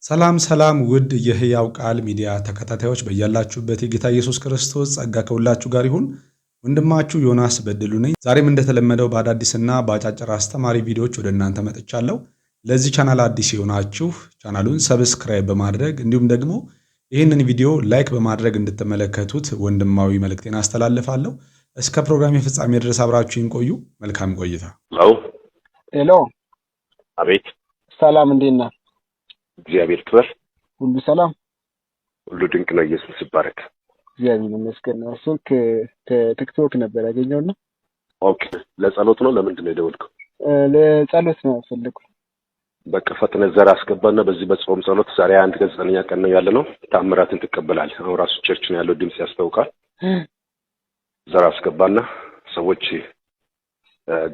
ሰላም ሰላም ውድ የሕያው ቃል ሚዲያ ተከታታዮች በያላችሁበት የጌታ ኢየሱስ ክርስቶስ ጸጋ ከሁላችሁ ጋር ይሁን። ወንድማችሁ ዮናስ በድሉ ነኝ። ዛሬም እንደተለመደው በአዳዲስና በአጫጭር አስተማሪ ቪዲዮዎች ወደ እናንተ መጥቻለሁ። ለዚህ ቻናል አዲስ የሆናችሁ ቻናሉን ሰብስክራይብ በማድረግ እንዲሁም ደግሞ ይህንን ቪዲዮ ላይክ በማድረግ እንድትመለከቱት ወንድማዊ መልእክቴን አስተላልፋለሁ። እስከ ፕሮግራም ፍጻሜ ድረስ አብራችሁን ቆዩ። መልካም ቆይታ። ሄሎ። አቤት። ሰላም፣ እንዴት ነህ? እግዚአብሔር ይክበር። ሁሉ ሰላም፣ ሁሉ ድንቅ ነው። ኢየሱስ ይባረክ። እግዚአብሔር ይመስገን። ስልክ ከቲክቶክ ነበር ያገኘውና። ኦኬ። ለጸሎት ነው? ለምንድን ነው የደወልከው? ለጸሎት ነው ፈልገው። በቃ ፈጥነህ ዘር አስገባና በዚህ በጾም ጸሎት ዛሬ 9ኛ ቀን ነው ያለነው። ታምራትን ትቀበላለህ። አሁን ራሱ ቸርች ነው ያለው፣ ድምጽ ያስታውቃል። ዘር አስገባና ሰዎች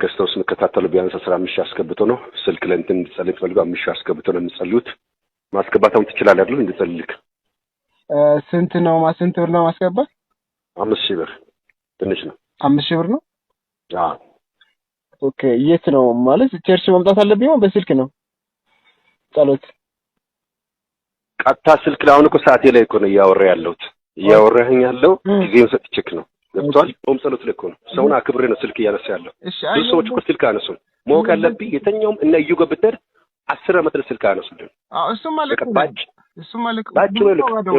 ገስታውስ መከታተሉ ቢያንስ 15 አስገብቶ ነው። ስልክ ለእንትን እንድጸልይ ፈልገው 5 አስገብቶ ነው የሚጸልዩት። ማስገባታውን ትችላለህ አይደል? እንድጸልይክ። ስንት ብር ነው ማስገባት? 5000 ብር። ትንሽ ነው። 5000 ብር ነው? አዎ። ኦኬ። የት ነው ማለት ቸርች መምጣት አለብኝ ነው? በስልክ ነው ጸሎት? ቀጥታ ስልክ ላይ አሁን እኮ ሰዓቴ ላይ እኮ ነው እያወራኸኝ ያለው ጊዜውን ሰጥቼክ ነው። ገብቷል? ጾም ጸሎት ላይ እኮ ነው። ሰውን አክብሬ ነው ስልክ እያነሳ ያለው። ብዙ ሰዎች እኮ ስልክ አነሱም። ማወቅ ያለብኝ የተኛውም እና እዩ ገብተር 10 ዓመት ስልክ አነሱልን። አዎ፣ እሱ ማለት ነው። ባጭ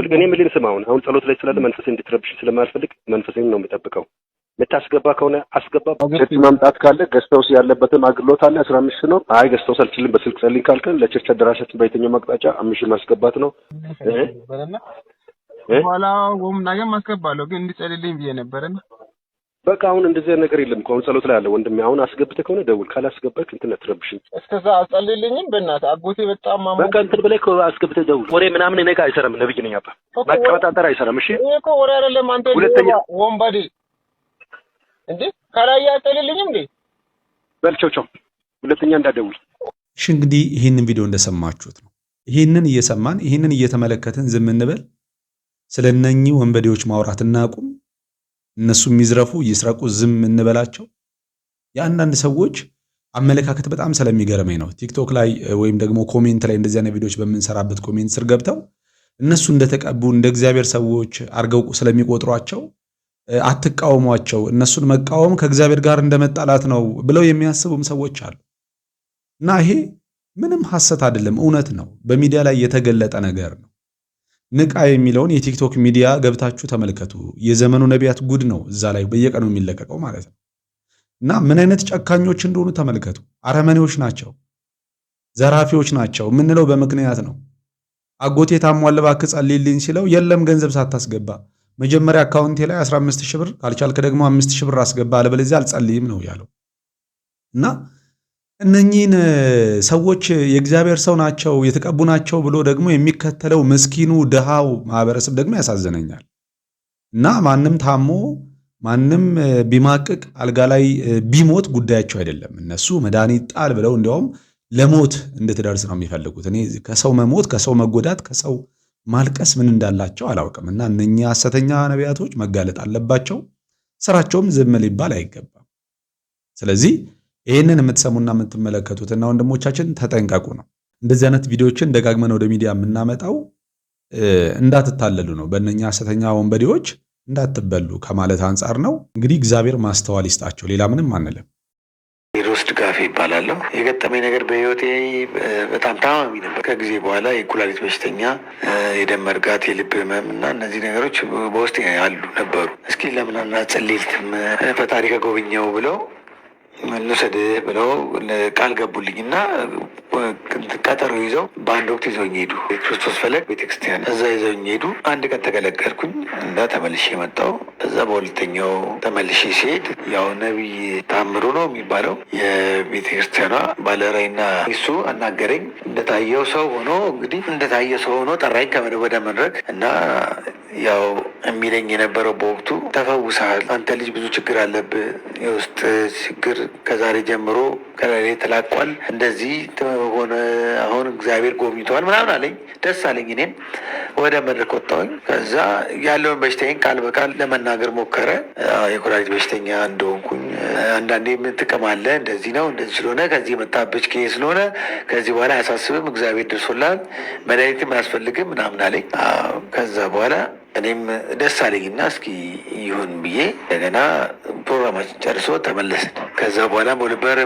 እኔ የምልህን ስማ። አሁን ጸሎት ላይ ስላለ መንፈሴን እንድትረብሽ ስለማልፈልግ መንፈሴን ነው የምጠብቀው። የምታስገባ ከሆነ አስገባ። ቸርች ማምጣት ካለ ገስታውስ ያለበትም አግሎት አለ 15 ነው። አይ ገስታውስ አልችልም በስልክ ጸልይ ካልከን ለቸርች አዳራሻችን በየትኛው ማቅጣጫ 5 ማስገባት ነው። በኋላ ነገ ማስገባለሁ፣ ግን እንዲጸልልኝ ብዬ ነበርና በቃ አሁን እንደዚህ ነገር የለም እኮ። አሁን ጸሎት ላይ አለ ወንድሜ። አሁን አስገብተህ ከሆነ ደውል፣ ካላስገባክ እንትን አትረብሽኝ። እስከዛ አጸልልኝም በእናትህ። አጎቴ በጣም በቃ እንትን ብለህ እኮ አስገብተህ ደውል። ወሬ ምናምን እኔ ጋር አይሰራም። ነብይ ነኝ አባ። ማቀበጣጠር አይሰራም። እሺ እኔ እኮ ወሬ አይደለም። አንተ ሁለተኛ ወንባዴ እንዴ ካላያ አጸልልኝም እንዴ? በልቾቾ ሁለተኛ እንዳደውል። እሺ፣ እንግዲህ ይህንን ቪዲዮ እንደሰማችሁት ነው። ይህንን እየሰማን ይህንን እየተመለከትን ዝም እንበል? ስለነኚህ ወንበዴዎች ማውራት እናቁም? እነሱ የሚዝረፉ ይስረቁ ዝም እንበላቸው? የአንዳንድ ሰዎች አመለካከት በጣም ስለሚገርመኝ ነው። ቲክቶክ ላይ ወይም ደግሞ ኮሜንት ላይ እንደዚህ አይነት ቪዲዮዎች በምንሰራበት ኮሜንት ስር ገብተው እነሱ እንደተቀቡ እንደ እግዚአብሔር ሰዎች አርገው ስለሚቆጥሯቸው አትቃወሟቸው፣ እነሱን መቃወም ከእግዚአብሔር ጋር እንደመጣላት ነው ብለው የሚያስቡም ሰዎች አሉ። እና ይሄ ምንም ሐሰት አይደለም፣ እውነት ነው። በሚዲያ ላይ የተገለጠ ነገር ነው። ንቃ የሚለውን የቲክቶክ ሚዲያ ገብታችሁ ተመልከቱ። የዘመኑ ነቢያት ጉድ ነው እዛ ላይ በየቀኑ የሚለቀቀው ማለት ነው። እና ምን አይነት ጨካኞች እንደሆኑ ተመልከቱ። አረመኔዎች ናቸው፣ ዘራፊዎች ናቸው የምንለው በምክንያት ነው። አጎቴ ታሟል እባክህ ጸልይልኝ ሲለው የለም ገንዘብ ሳታስገባ መጀመሪያ አካውንቴ ላይ 15000 ብር ካልቻልክ ደግሞ 5000 ብር አስገባ አለበለዚያ አልጸልይም ነው ያለው። እና እነኚህን ሰዎች የእግዚአብሔር ሰው ናቸው የተቀቡ ናቸው ብሎ ደግሞ የሚከተለው ምስኪኑ ድሃው ማህበረሰብ ደግሞ ያሳዝነኛል። እና ማንም ታሞ ማንም ቢማቅቅ አልጋ ላይ ቢሞት ጉዳያቸው አይደለም። እነሱ መድኃኒት ጣል ብለው እንዲያውም ለሞት እንድትደርስ ነው የሚፈልጉት። እኔ ከሰው መሞት፣ ከሰው መጎዳት፣ ከሰው ማልቀስ ምን እንዳላቸው አላውቅም። እና እነኚህ ሐሰተኛ ነቢያቶች መጋለጥ አለባቸው። ስራቸውም ዝም ሊባል አይገባም። ስለዚህ ይህንን የምትሰሙና የምትመለከቱትና ወንድሞቻችን ተጠንቀቁ ነው። እንደዚህ አይነት ቪዲዮዎችን ደጋግመን ወደ ሚዲያ የምናመጣው እንዳትታለሉ ነው። በእነኛ ሐሰተኛ ወንበዴዎች እንዳትበሉ ከማለት አንጻር ነው። እንግዲህ እግዚአብሔር ማስተዋል ይስጣቸው። ሌላ ምንም አንልም። ቴዎድሮስ ድጋፌ ይባላለሁ። የገጠመኝ ነገር በህይወቴ በጣም ታማሚ ነበር። ከጊዜ በኋላ የኩላሊት በሽተኛ፣ የደም መርጋት፣ የልብ ህመም እና እነዚህ ነገሮች በውስጤ ያሉ ነበሩ። እስኪ ለምን አናጸልይልትም ፈጣሪ ከጎብኘው ብለው እንውሰድህ ብለው ቃል ገቡልኝ እና ቀጠሮ ይዘው በአንድ ወቅት ይዘውኝ ሄዱ። የክርስቶስ ፈለግ ቤተክርስቲያን እዛ ይዘውኝ ሄዱ። አንድ ቀን ተገለገልኩኝ እና ተመልሼ መጣሁ። እዛ በሁለተኛው ተመልሼ ሲሄድ ያው ነቢይ ታምሩ ነው የሚባለው የቤተክርስቲያኗ ባለራዕይና እሱ አናገረኝ። እንደታየው ሰው ሆኖ ጠራኝ ወደ መድረክ እና ያው የሚለኝ የነበረው በወቅቱ ተፈውሰሃል፣ አንተ ልጅ ብዙ ችግር አለብህ፣ የውስጥ ችግር ከዛሬ ጀምሮ ከላይ ተላቋል፣ እንደዚህ ሆነ፣ አሁን እግዚአብሔር ጎብኝተዋል ምናምን አለኝ። ደስ አለኝ። እኔም ወደ መድረክ ወጣሁኝ። ከዛ ያለውን በሽታዬን ቃል በቃል ለመናገር ሞከረ። የኩላሊት በሽተኛ እንደሆንኩኝ አንዳንዴ ምን ጥቅም አለ እንደዚህ ነው እንደዚህ ስለሆነ ከዚህ የመጣብሽ ኬስ ስለሆነ ከዚህ በኋላ አያሳስብም፣ እግዚአብሔር ደርሶላል፣ መድኃኒትም አያስፈልግም ምናምን አለኝ። ከዛ በኋላ እኔም ደስ አለኝና እስኪ ይሁን ብዬ እንደገና ፕሮግራማችን ጨርሶ ተመለስን። ከዛ በኋላ ሞልበር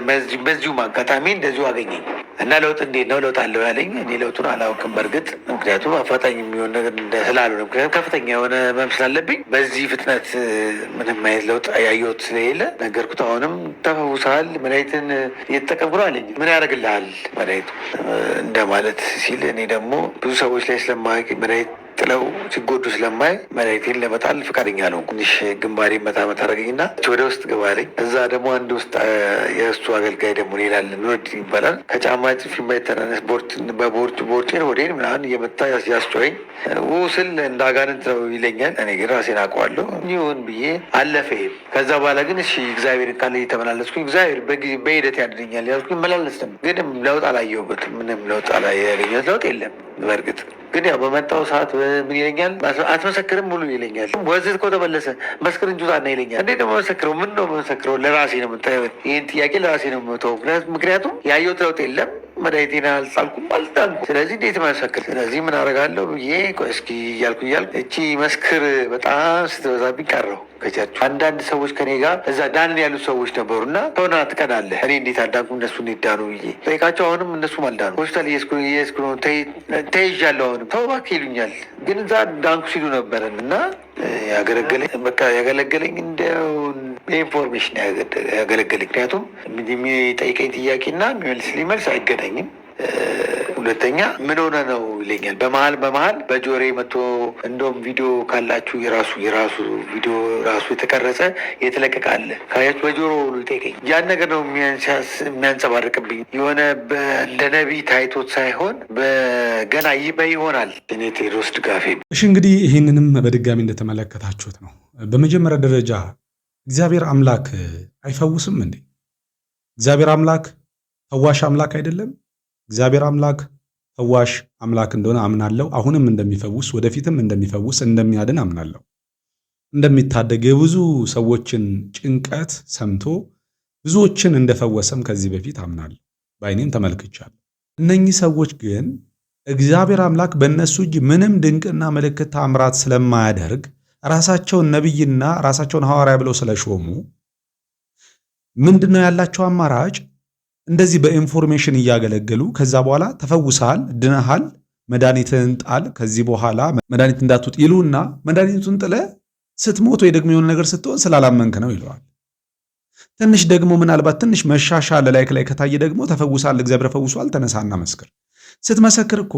በዚሁ አጋጣሚ እንደዚሁ አገኘኝ እና ለውጥ እንዴት ነው ለውጥ አለው ያለኝ። እኔ ለውጡን አላውቅም በእርግጥ ምክንያቱም አፋጣኝ የሚሆን ነገር ስላልሆነ ምክንያቱም ከፍተኛ የሆነ ህመም ስላለብኝ በዚህ ፍጥነት ምንም አይነት ለውጥ ያየሁት ስለሌለ ነገርኩት። አሁንም ተፈውሰሃል፣ መድኃኒትን እየተጠቀምኩ ነው አለኝ። ምን ያደርግልሃል መድኃኒቱ እንደማለት ሲል እኔ ደግሞ ብዙ ሰዎች ላይ ስለማያውቅ መድኃኒት ጥለው ሲጎዱ ስለማይ መድኃኒቴን ለመጣል ፈቃደኛ ነው። ትንሽ ግንባሬ መታ አደረገኝና ወደ ውስጥ ገባ አለኝ። እዛ ደግሞ አንድ ውስጥ የእሱ አገልጋይ ደግሞ ሌላል ኑረድ ይባላል። ከጫማ ጽፊ የማይተናነስ ቦርጬን ወዴን ምናምን እየመታ ያስጮኸኝ ስል እንደ አጋንንት ነው ይለኛል። እኔ ግን ራሴን አውቀዋለሁ ይሁን ብዬ አለፈ። ከዛ በኋላ ግን እሺ እግዚአብሔር ቃል እየተመላለስኩኝ እግዚአብሔር በሂደት ያድነኛል ያልኩኝ መላለስ ነው። ግን ለውጥ አላየሁበትም። ምንም ለውጥ ያገኘሁት ለውጥ የለም። በእርግጥ ግን ያው በመጣው ሰዓት ምን ይለኛል? አትመሰክርም ሙሉ ይለኛል። ወዝት እኮ ተመለሰ መስክር እንጂ ዛና ይለኛል። እንዴት ነው መሰክረው? ምን ነው መሰክረው? ለራሴ ነው የምታየው። ይህን ጥያቄ ለራሴ ነው የምተው። ምክንያቱም ያየሁት ለውጥ የለም። መድኃኒቴን አልጣልኩም አልጣልኩም። ስለዚህ እንዴት መሰክር? ስለዚህ ምን አደርጋለሁ ብዬ እስኪ እያልኩ እቺ መስክር በጣም ስትበዛብኝ ቀረሁ ከቻችሁ። አንዳንድ ሰዎች ከኔ ጋር እዛ ዳንን ያሉት ሰዎች ነበሩ እና ተሆና ትቀናለህ። እኔ እንዴት አዳንኩ እነሱ እንዴት ዳኑ ብዬ ጠይቃቸው አሁንም እነሱም አልዳኑ። ሆስፒታል እየስኩ ነው ተይዣለሁ። አሁንም ተው እባክህ ይሉኛል። ግን እዛ ዳንኩ ሲሉ ነበረን እና ያገለገለኝ እንደው ኢንፎርሜሽን ያገለገለኝ። ምክንያቱም የሚጠይቀኝ ጥያቄና የሚመልስልኝ መልስ አይገናኝም። ሁለተኛ ምን ሆነ ነው ይለኛል። በመሀል በጆሬ መጥቶ እንደውም ቪዲዮ ካላችሁ የራሱ ቪዲዮ ራሱ የተቀረጸ የተለቀቀ አለ ካያችሁ በጆሮ ይጠይቀኝ። ያን ነገር ነው የሚያንጸባርቅብኝ። የሆነ እንደ ነቢይ ታይቶት ሳይሆን በገና ይሆናል። እኔ ቴዎድሮስ ድጋፌ። እሺ እንግዲህ ይህንንም በድጋሚ እንደተመለከታችሁት ነው። በመጀመሪያ ደረጃ እግዚአብሔር አምላክ አይፈውስም እንዴ? እግዚአብሔር አምላክ ፈዋሽ አምላክ አይደለም? እግዚአብሔር አምላክ ፈዋሽ አምላክ እንደሆነ አምናለሁ። አሁንም እንደሚፈውስ ወደፊትም እንደሚፈውስ እንደሚያድን አምናለሁ። እንደሚታደግ የብዙ ሰዎችን ጭንቀት ሰምቶ ብዙዎችን እንደፈወሰም ከዚህ በፊት አምናለሁ፣ በዓይኔም ተመልክቻለሁ። እነኚህ ሰዎች ግን እግዚአብሔር አምላክ በእነሱ እጅ ምንም ድንቅና ምልክት ተአምራት ስለማያደርግ ራሳቸውን ነቢይና ራሳቸውን ሐዋርያ ብለው ስለሾሙ ምንድነው ያላቸው አማራጭ? እንደዚህ በኢንፎርሜሽን እያገለገሉ ከዛ በኋላ ተፈውሰሃል፣ ድነሃል፣ መድኃኒትን ጣል፣ ከዚህ በኋላ መድኃኒት እንዳትውጥ ይሉና መድኃኒቱን ጥለ ስትሞት ወይ ደግሞ የሆነ ነገር ስትሆን ስላላመንክ ነው ይለዋል። ትንሽ ደግሞ ምናልባት ትንሽ መሻሻል ላይ ከታየ ደግሞ ተፈውሳል፣ እግዚአብሔር ፈውሷል፣ ተነሳና መስክር። ስትመሰክር እኮ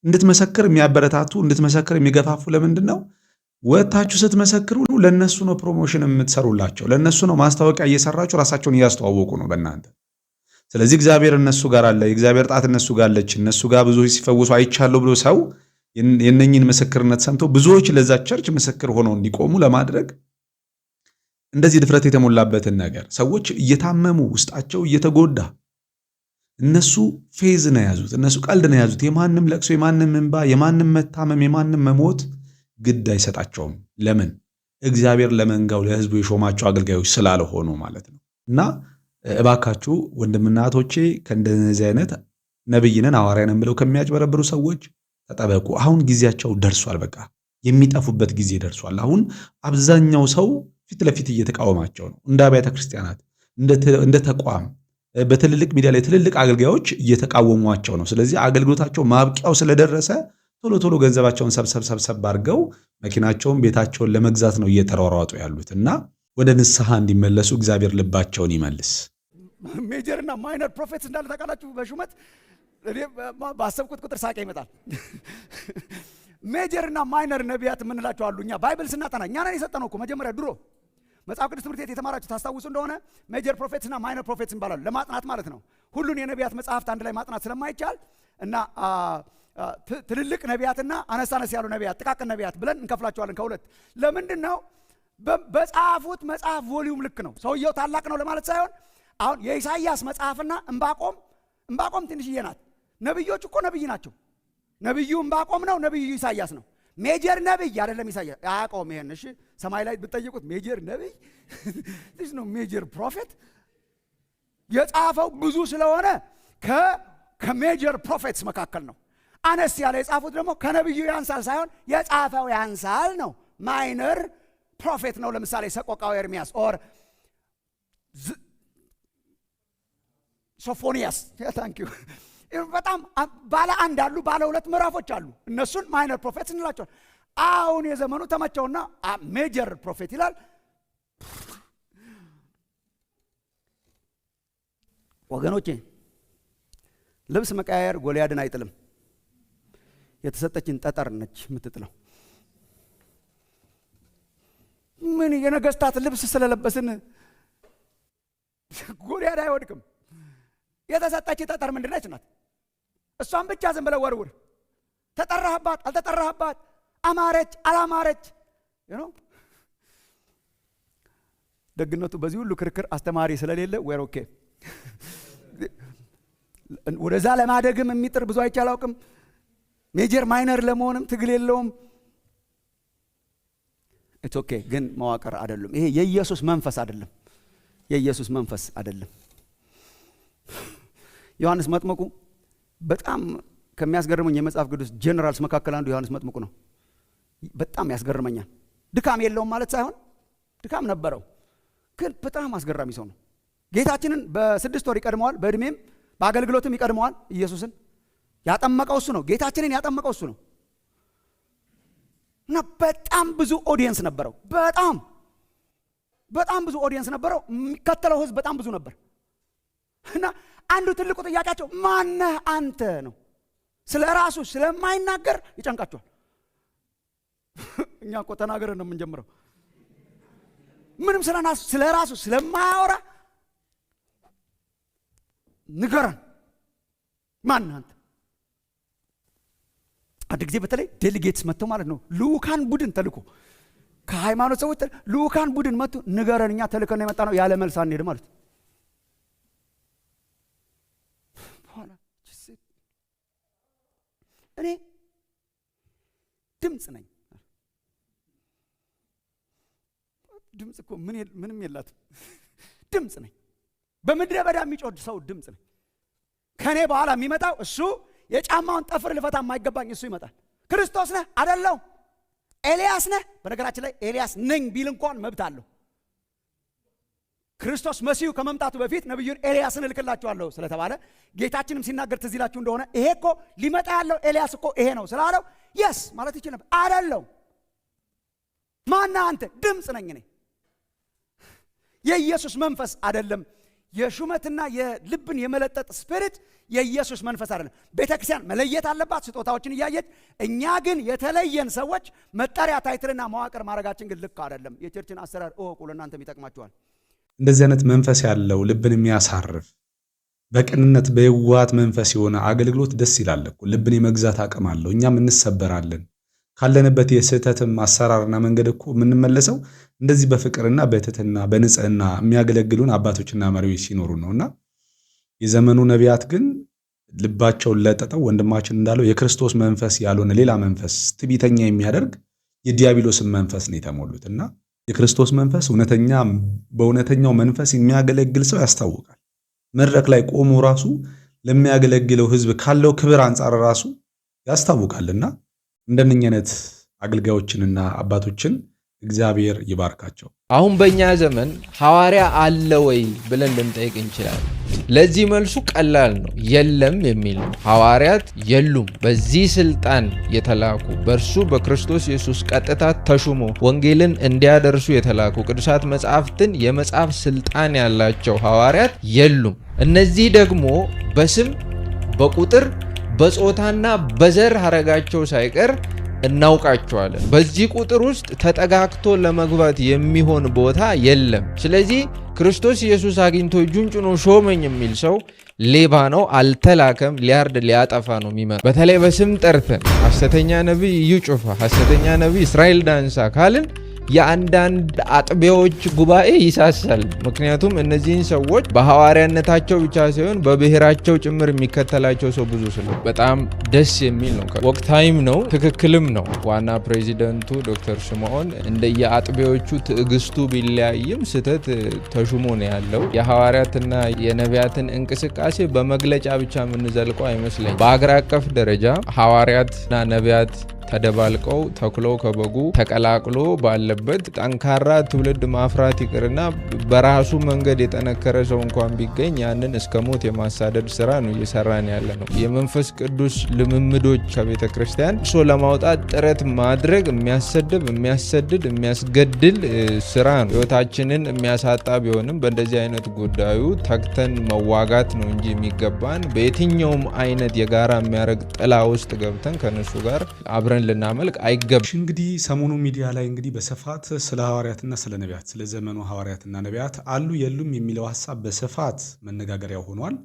እንድትመሰክር የሚያበረታቱ እንድትመሰክር የሚገፋፉ ለምንድን ነው? ወጥታችሁ ስትመሰክሩ ለነሱ ነው ፕሮሞሽን የምትሰሩላቸው፣ ለነሱ ነው ማስታወቂያ እየሰራችሁ ራሳቸውን እያስተዋወቁ ነው በእናንተ። ስለዚህ እግዚአብሔር እነሱ ጋር አለ፣ የእግዚአብሔር ጣት እነሱ ጋር አለች፣ እነሱ ጋር ብዙዎች ሲፈወሱ አይቻለሁ ብሎ ሰው የነኝን ምስክርነት ሰምቶ ብዙዎች ለዛ ቸርች ምስክር ሆነው እንዲቆሙ ለማድረግ እንደዚህ ድፍረት የተሞላበትን ነገር ሰዎች እየታመሙ ውስጣቸው እየተጎዳ እነሱ ፌዝ ነው ያዙት፣ እነሱ ቀልድ ነው ያዙት። የማንም ለቅሶ፣ የማንም እንባ፣ የማንም መታመም፣ የማንም መሞት ግድ አይሰጣቸውም። ለምን? እግዚአብሔር ለመንጋው ለሕዝቡ የሾማቸው አገልጋዮች ስላልሆኑ ማለት ነው። እና እባካችሁ ወንድምና እህቶቼ ከእንደዚህ አይነት ነብይነን ሐዋርያንን ብለው ከሚያጭበረብሩ ሰዎች ተጠበቁ። አሁን ጊዜያቸው ደርሷል። በቃ የሚጠፉበት ጊዜ ደርሷል። አሁን አብዛኛው ሰው ፊት ለፊት እየተቃወማቸው ነው። እንደ አብያተ ክርስቲያናት፣ እንደ ተቋም በትልልቅ ሚዲያ ላይ ትልልቅ አገልጋዮች እየተቃወሟቸው ነው። ስለዚህ አገልግሎታቸው ማብቂያው ስለደረሰ ቶሎ ገንዘባቸውን ሰብሰብ አድርገው መኪናቸውን፣ ቤታቸውን ለመግዛት ነው እየተሯሯጡ ያሉት እና ወደ ንስሐ እንዲመለሱ እግዚአብሔር ልባቸውን ይመልስ። ሜጀር እና ማይነር ፕሮፌትስ እንዳለ ታውቃላችሁ። በሹመት ባሰብኩት ቁጥር ሳቄ ይመጣል። ሜጀር እና ማይነር ነቢያት የምንላቸው አሉ። እኛ ባይብል ስናጠና እኛ ነን የሰጠነው እኮ መጀመሪያ ድሮ መጽሐፍ ቅዱስ ትምህርት ቤት የተማራችሁ ታስታውሱ እንደሆነ ሜጀር ፕሮፌትስ እና ማይነር ፕሮፌትስ ይባላሉ። ለማጥናት ማለት ነው። ሁሉን የነቢያት መጽሐፍት አንድ ላይ ማጥናት ስለማይቻል እና ትልልቅ ነቢያትና አነስ ያሉ ነቢያት፣ ጥቃቅን ነቢያት ብለን እንከፍላቸዋለን ከሁለት። ለምንድን ነው? በጻፉት መጽሐፍ ቮሊዩም ልክ ነው። ሰውየው ታላቅ ነው ለማለት ሳይሆን አሁን የኢሳይያስ መጽሐፍና ዕንባቆም ትንሽዬ ናት። ነብዮች እኮ ነብይ ናቸው። ነብዩ ዕንባቆም ነው፣ ነብዩ ኢሳይያስ ነው። ሜጀር ነብይ አይደለም ኢሳይያስ። አያውቀውም ይሄን። እሺ ሰማይ ላይ ብትጠይቁት ሜጀር ነብይ this ነው ሜጀር ፕሮፌት የጻፈው ብዙ ስለሆነ ከሜጀር ፕሮፌትስ መካከል ነው። አነስ ያለ የጻፉት ደግሞ ከነብዩ ያንሳል ሳይሆን የጻፈው ያንሳል ነው። ማይነር ፕሮፌት ነው። ለምሳሌ ሰቆቃው ኤርሚያስ ኦር ሶፎንያስ ታንክ ዩ በጣም ባለ አንድ አሉ፣ ባለ ሁለት ምዕራፎች አሉ። እነሱን ማይነር ፕሮፌትስ እንላቸዋል። አሁን የዘመኑ ተመቸውና ሜጀር ፕሮፌት ይላል። ወገኖቼ ልብስ መቀያየር ጎልያድን አይጥልም። የተሰጠችን ጠጠር ነች የምትጥለው። ምን የነገስታት ልብስ ስለለበስን ጎልያድ አይወድቅም። የተሰጠች ጠጠር ምንድነች ናት? እሷን ብቻ ዝም ብለህ ወርውር። ተጠራህባት አልተጠራህባት፣ አማረች አላማረች ደግነቱ በዚህ ሁሉ ክርክር አስተማሪ ስለሌለ ወር ኦኬ ወደዛ ለማደግም የሚጥር ብዙ አይቼ አላውቅም። ሜጀር ማይነር ለመሆንም ትግል የለውም። ኢትስ ኦኬ ግን መዋቅር አይደለም። ይሄ የኢየሱስ መንፈስ አይደለም። የኢየሱስ መንፈስ አይደለም። ዮሐንስ መጥምቁ በጣም ከሚያስገርመኝ የመጽሐፍ ቅዱስ ጀነራልስ መካከል አንዱ ዮሐንስ መጥምቁ ነው። በጣም ያስገርመኛል። ድካም የለውም ማለት ሳይሆን ድካም ነበረው፣ ግን በጣም አስገራሚ ሰው ነው። ጌታችንን በ6 ወር ይቀድመዋል፣ በእድሜም በአገልግሎትም ይቀድመዋል። ኢየሱስን ያጠመቀው እሱ ነው። ጌታችንን ያጠመቀው እሱ ነው። እና በጣም ብዙ ኦዲየንስ ነበረው። በጣም ብዙ ኦዲየንስ ነበረው። የሚከተለው ህዝብ በጣም ብዙ ነበር። እና አንዱ ትልቁ ጥያቄያቸው ማነህ አንተ ነው። ስለ ራሱ ስለማይናገር ይጨንቃቸዋል። እኛ እኮ ተናገረን ነው የምንጀምረው። ምንም ስለ ራሱ ስለማያወራ ንገረን ማነህ አንተ። አንድ ጊዜ በተለይ ዴሊጌትስ መጥተው ማለት ነው ልኡካን ቡድን ተልኮ ከሃይማኖት ሰዎች ልኡካን ቡድን መጥቶ ንገረን፣ እኛ ተልከን የመጣ ነው፣ ያለ መልስ አንሄድ ማለት እኔ ድምፅ ነኝ። ድምፅ እኮ ምንም የላትም። ድምፅ ነኝ። በምድረ በዳ የሚጮህ ሰው ድምፅ ነኝ። ከኔ በኋላ የሚመጣው እሱ የጫማውን ጠፍር ልፈታ የማይገባኝ እሱ ይመጣል። ክርስቶስ ነህ አይደለው? ኤልያስ ነህ? በነገራችን ላይ ኤልያስ ነኝ ቢል እንኳን መብት አለው። ክርስቶስ መሲሁ ከመምጣቱ በፊት ነብዩን ኤልያስን እልክላችኋለሁ ስለተባለ ጌታችንም ሲናገር ትዝ ይላችሁ እንደሆነ ይሄ እኮ ሊመጣ ያለው ኤልያስ እኮ ይሄ ነው ስላለው የስ ማለት ይችላል። አይደለው? ማነህ አንተ? ድምፅ ነኝ እኔ። የኢየሱስ መንፈስ አይደለም። የሹመትና የልብን የመለጠጥ ስፒሪት የኢየሱስ መንፈስ አይደለም። ቤተክርስቲያን መለየት አለባት ስጦታዎችን እያየች። እኛ ግን የተለየን ሰዎች መጠሪያ ታይትልና መዋቅር ማድረጋችን ግን ልክ አይደለም። የቸርችን አሰራር እወቁ፣ ለእናንተም ይጠቅማችኋል። እንደዚህ አይነት መንፈስ ያለው ልብን የሚያሳርፍ በቅንነት በየዋሃት መንፈስ የሆነ አገልግሎት ደስ ይላል እኮ። ልብን የመግዛት አቅም አለው። እኛም እንሰበራለን ካለንበት የስህተትም አሰራርና መንገድ እኮ የምንመለሰው እንደዚህ በፍቅርና በትህትና በንጽህና የሚያገለግሉን አባቶችና መሪዎች ሲኖሩ ነውና የዘመኑ ነቢያት ግን ልባቸውን ለጠጠው ወንድማችን እንዳለው የክርስቶስ መንፈስ ያልሆነ ሌላ መንፈስ ትዕቢተኛ የሚያደርግ የዲያብሎስን መንፈስ ነው የተሞሉትና የክርስቶስ መንፈስ በእውነተኛው መንፈስ የሚያገለግል ሰው ያስታውቃል። መድረክ ላይ ቆሞ ራሱ ለሚያገለግለው ሕዝብ ካለው ክብር አንጻር ራሱ ያስታውቃልና እንደነኛ አይነት አገልጋዮችንና አባቶችን እግዚአብሔር ይባርካቸው። አሁን በእኛ ዘመን ሐዋርያ አለ ወይ ብለን ልንጠይቅ እንችላለን። ለዚህ መልሱ ቀላል ነው፣ የለም የሚል ነው። ሐዋርያት የሉም። በዚህ ስልጣን የተላኩ በእርሱ በክርስቶስ ኢየሱስ ቀጥታ ተሹሞ ወንጌልን እንዲያደርሱ የተላኩ ቅዱሳት መጻሕፍትን የመጻፍ ስልጣን ያላቸው ሐዋርያት የሉም። እነዚህ ደግሞ በስም በቁጥር በጾታና በዘር ሐረጋቸው ሳይቀር እናውቃቸዋለን። በዚህ ቁጥር ውስጥ ተጠጋግቶ ለመግባት የሚሆን ቦታ የለም። ስለዚህ ክርስቶስ ኢየሱስ አግኝቶ እጁን ጭኖ ሾመኝ የሚል ሰው ሌባ ነው፣ አልተላከም፣ ሊያርድ ሊያጠፋ ነው የሚመጣ። በተለይ በስም ጠርተን ሐሰተኛ ነቢይ እዩ ጩፋ፣ ሐሰተኛ ነቢይ እስራኤል ዳንሳ ካልን የአንዳንድ አጥቢያዎች ጉባኤ ይሳሳል። ምክንያቱም እነዚህን ሰዎች በሐዋርያነታቸው ብቻ ሳይሆን በብሔራቸው ጭምር የሚከተላቸው ሰው ብዙ ስለሆነ በጣም ደስ የሚል ነው። ወቅታዊም ነው፣ ትክክልም ነው። ዋና ፕሬዚደንቱ ዶክተር ስምዖን እንደየአጥቢያዎቹ ትዕግስቱ ቢለያይም ስህተት ተሹሞ ነው ያለው። የሐዋርያትና የነቢያትን እንቅስቃሴ በመግለጫ ብቻ የምንዘልቀው አይመስለኝም። በአገር አቀፍ ደረጃ ሐዋርያትና ነቢያት ተደባልቀው ተኩለው ከበጉ ተቀላቅሎ ባለበት ጠንካራ ትውልድ ማፍራት ይቅርና በራሱ መንገድ የጠነከረ ሰው እንኳን ቢገኝ ያንን እስከ ሞት የማሳደድ ስራ ነው እየሰራን ያለ ነው። የመንፈስ ቅዱስ ልምምዶች ከቤተ ክርስቲያን እሶ ለማውጣት ጥረት ማድረግ የሚያሰድብ፣ የሚያሰድድ፣ የሚያስገድል ስራ ነው። ህይወታችንን የሚያሳጣ ቢሆንም በእንደዚህ አይነት ጉዳዩ ተግተን መዋጋት ነው እንጂ የሚገባን በየትኛውም አይነት የጋራ የሚያደርግ ጥላ ውስጥ ገብተን ከነሱ ጋር አብረን ልናመልክ አይገባም። እንግዲህ ሰሞኑ ሚዲያ ላይ እንግዲህ በስፋት ስለ ሐዋርያትና ስለ ነቢያት ስለ ዘመኑ ሐዋርያትና ነቢያት አሉ የሉም የሚለው ሐሳብ በስፋት መነጋገሪያ ሆኗል።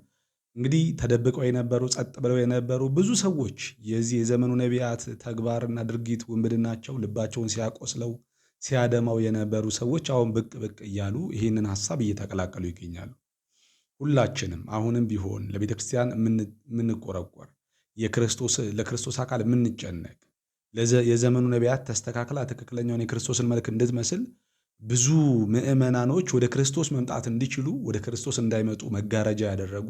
እንግዲህ ተደብቀው የነበሩ ጸጥ ብለው የነበሩ ብዙ ሰዎች የዚህ የዘመኑ ነቢያት ተግባርና ድርጊት ውንብድናቸው ልባቸውን ሲያቆስለው ሲያደማው የነበሩ ሰዎች አሁን ብቅ ብቅ እያሉ ይህንን ሐሳብ እየተቀላቀሉ ይገኛሉ። ሁላችንም አሁንም ቢሆን ለቤተክርስቲያን የምንቆረቆር ለክርስቶስ አካል የምንጨነቅ የዘመኑ ነቢያት ተስተካክላ ትክክለኛውን የክርስቶስን መልክ እንድትመስል ብዙ ምዕመናኖች ወደ ክርስቶስ መምጣት እንዲችሉ ወደ ክርስቶስ እንዳይመጡ መጋረጃ ያደረጉ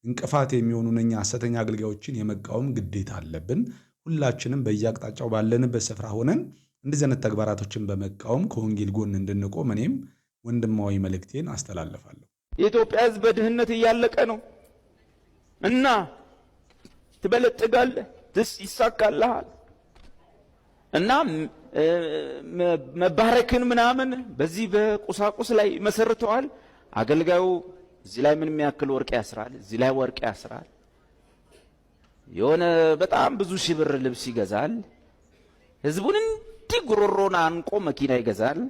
እንቅፋት የሚሆኑ እነኛ ሐሰተኛ አገልጋዮችን የመቃወም ግዴታ አለብን። ሁላችንም በየአቅጣጫው ባለንበት ስፍራ ሆነን እንደዚህ አይነት ተግባራቶችን በመቃወም ከወንጌል ጎን እንድንቆም እኔም ወንድማዊ መልእክቴን አስተላልፋለሁ። የኢትዮጵያ ሕዝብ በድህነት እያለቀ ነው እና ትበለጥጋለህ፣ ይሳካልሃል እና መባረክን ምናምን በዚህ በቁሳቁስ ላይ መሰርተዋል። አገልጋዩ እዚህ ላይ ምን የሚያክል ወርቅ ያስራል፣ እዚህ ላይ ወርቅ ያስራል። የሆነ በጣም ብዙ ሺህ ብር ልብስ ይገዛል። ህዝቡን እንዲህ ጉሮሮን አንቆ መኪና ይገዛል።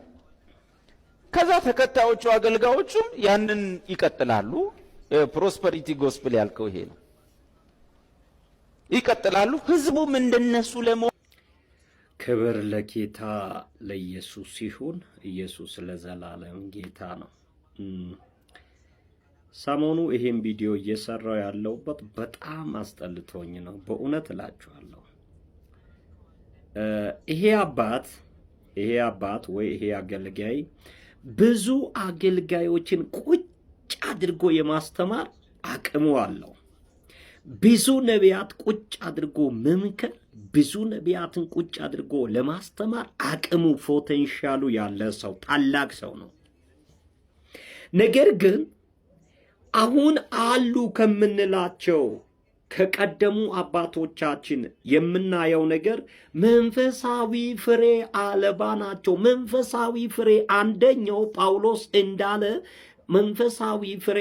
ከዛ ተከታዮቹ አገልጋዮቹም ያንን ይቀጥላሉ። ፕሮስፐሪቲ ጎስፕል ያልከው ይሄ ነው። ይቀጥላሉ። ህዝቡም እንደነሱ ክብር ለጌታ ለኢየሱስ ይሁን። ኢየሱስ ለዘላለም ጌታ ነው። ሰሞኑ ይሄን ቪዲዮ እየሰራው ያለውበት በጣም አስጠልቶኝ ነው። በእውነት እላችኋለሁ። ይሄ አባት ወይ ይሄ አገልጋይ ብዙ አገልጋዮችን ቁጭ አድርጎ የማስተማር አቅሙ አለው። ብዙ ነቢያት ቁጭ አድርጎ መምከር፣ ብዙ ነቢያትን ቁጭ አድርጎ ለማስተማር አቅሙ ፖቴንሻሉ ያለ ሰው ታላቅ ሰው ነው። ነገር ግን አሁን አሉ ከምንላቸው ከቀደሙ አባቶቻችን የምናየው ነገር መንፈሳዊ ፍሬ አልባ ናቸው። መንፈሳዊ ፍሬ አንደኛው ጳውሎስ እንዳለ መንፈሳዊ ፍሬ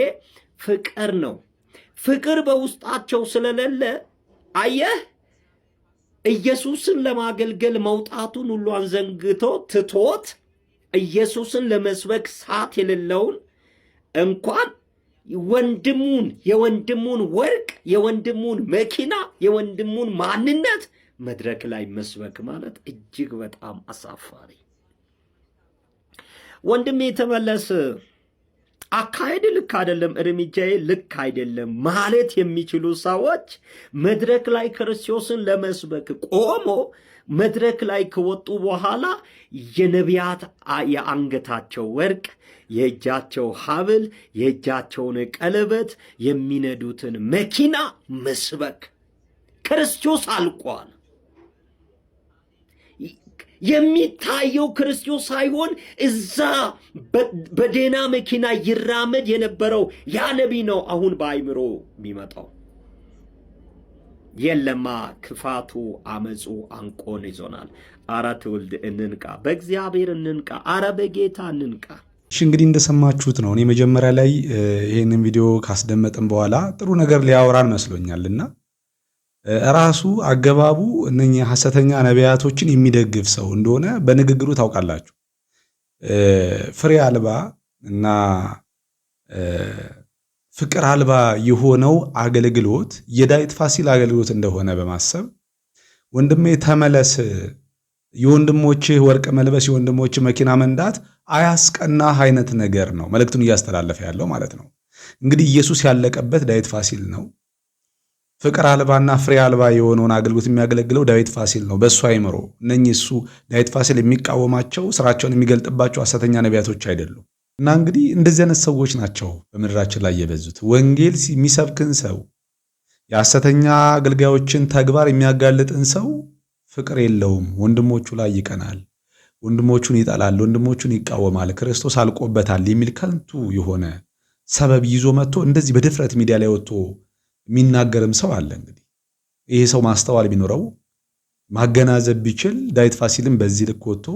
ፍቅር ነው። ፍቅር በውስጣቸው ስለሌለ አየህ ኢየሱስን ለማገልገል መውጣቱን ሁሉ አንዘንግቶ ትቶት ኢየሱስን ለመስበክ ሰዓት የሌለውን እንኳን የወንድሙን ወርቅ፣ የወንድሙን መኪና፣ የወንድሙን ማንነት መድረክ ላይ መስበክ ማለት እጅግ በጣም አሳፋሪ። ወንድሜ ተመለስ፣ አካሄድ ልክ አይደለም፣ እርምጃዬ ልክ አይደለም ማለት የሚችሉ ሰዎች መድረክ ላይ ክርስቶስን ለመስበክ ቆሞ መድረክ ላይ ከወጡ በኋላ የነቢያት የአንገታቸው ወርቅ፣ የእጃቸው ሐብል፣ የእጃቸውን ቀለበት፣ የሚነዱትን መኪና መስበክ ክርስቶስ አልቋል። የሚታየው ክርስቶስ ሳይሆን እዛ በደህና መኪና ይራመድ የነበረው ያ ነቢይ ነው አሁን በአይምሮ የሚመጣው። የለማ ክፋቱ አመፁ አንቆን ይዞናል። አረ ትውልድ እንንቃ፣ በእግዚአብሔር እንንቃ፣ አረ በጌታ እንንቃ። እሺ እንግዲህ እንደሰማችሁት ነው። እኔ መጀመሪያ ላይ ይሄንን ቪዲዮ ካስደመጥን በኋላ ጥሩ ነገር ሊያወራን መስሎኛልና ራሱ አገባቡ እነኛ ሐሰተኛ ነቢያቶችን የሚደግፍ ሰው እንደሆነ በንግግሩ ታውቃላችሁ። ፍሬ አልባ እና ፍቅር አልባ የሆነው አገልግሎት የዳዊት ፋሲል አገልግሎት እንደሆነ በማሰብ ወንድሜ ተመለስ፣ የወንድሞችህ ወርቅ መልበስ፣ የወንድሞችህ መኪና መንዳት አያስቀናህ አይነት ነገር ነው መልእክቱን እያስተላለፈ ያለው ማለት ነው። እንግዲህ ኢየሱስ ያለቀበት ዳዊት ፋሲል ነው። ፍቅር አልባና ፍሬ አልባ የሆነውን አገልግሎት የሚያገለግለው ዳዊት ፋሲል ነው። በእሱ አይምሮ እነኚህ እሱ ዳዊት ፋሲል የሚቃወማቸው ስራቸውን የሚገልጥባቸው ሐሰተኛ ነቢያቶች አይደሉም። እና እንግዲህ እንደዚህ አይነት ሰዎች ናቸው በምድራችን ላይ የበዙት። ወንጌል የሚሰብክን ሰው፣ የሐሰተኛ አገልጋዮችን ተግባር የሚያጋልጥን ሰው ፍቅር የለውም። ወንድሞቹ ላይ ይቀናል፣ ወንድሞቹን ይጠላል፣ ወንድሞቹን ይቃወማል፣ ክርስቶስ አልቆበታል የሚል ከንቱ የሆነ ሰበብ ይዞ መጥቶ እንደዚህ በድፍረት ሚዲያ ላይ ወጥቶ የሚናገርም ሰው አለ። እንግዲህ ይሄ ሰው ማስተዋል ቢኖረው ማገናዘብ ቢችል ዳዊት ፋሲልም በዚህ ልክ ወጥቶ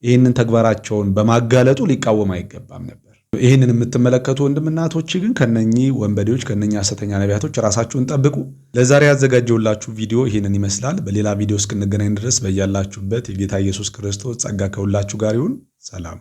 ይህንን ተግባራቸውን በማጋለጡ ሊቃወም አይገባም ነበር። ይህንን የምትመለከቱ ወንድምናቶች ግን ከነኚህ ወንበዴዎች ከነኚህ ሐሰተኛ ነቢያቶች ራሳችሁን ጠብቁ። ለዛሬ ያዘጋጀውላችሁ ቪዲዮ ይህንን ይመስላል። በሌላ ቪዲዮ እስክንገናኝ ድረስ በያላችሁበት የጌታ ኢየሱስ ክርስቶስ ጸጋ ከሁላችሁ ጋር ይሁን። ሰላም